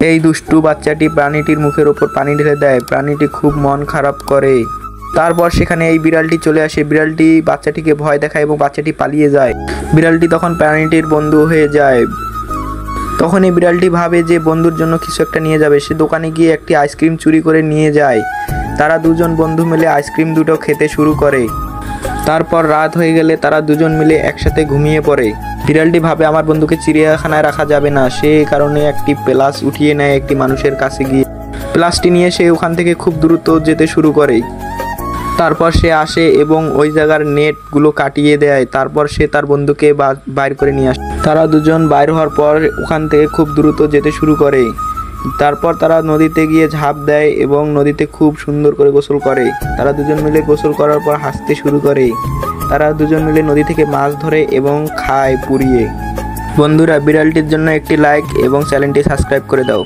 এই দুষ্টু বাচ্চাটি প্রাণীটির মুখের ওপর পানি ঢেলে দেয়। প্রাণীটি খুব মন খারাপ করে। তারপর সেখানে এই বিড়ালটি চলে আসে। বিড়ালটি বাচ্চাটিকে ভয় দেখায় এবং বাচ্চাটি পালিয়ে যায়। বিড়ালটি তখন প্রাণীটির বন্ধু হয়ে যায়। তখন এই বিড়ালটি ভাবে যে বন্ধুর জন্য কিছু একটা নিয়ে যাবে। সে দোকানে গিয়ে একটি আইসক্রিম চুরি করে নিয়ে যায়। তারা দুজন বন্ধু মিলে আইসক্রিম দুটো খেতে শুরু করে। তারপর রাত হয়ে গেলে তারা দুজন মিলে একসাথে ঘুমিয়ে পড়ে। বিড়ালটি ভাবে আমার বন্ধুকে চিড়িয়াখানায় রাখা যাবে না, সে কারণে একটি প্লাস উঠিয়ে নেয় একটি মানুষের কাছে গিয়ে। প্লাসটি নিয়ে সে ওখান থেকে খুব দ্রুত যেতে শুরু করে। তারপর সে আসে এবং ওই জায়গার নেটগুলো কাটিয়ে দেয়। তারপর সে তার বন্ধুকে বাইর করে নিয়ে আসে। তারা দুজন বাইর হওয়ার পর ওখান থেকে খুব দ্রুত যেতে শুরু করে। তারপর তারা নদীতে গিয়ে ঝাঁপ দেয় এবং নদীতে খুব সুন্দর করে গোসল করে। তারা দুজন মিলে গোসল করার পর হাসতে শুরু করে। তারা দুজন মিলে নদী থেকে মাছ ধরে এবং খায় পুড়িয়ে। বন্ধুরা, বিড়ালটির জন্য একটি লাইক এবং চ্যানেলটি সাবস্ক্রাইব করে দাও।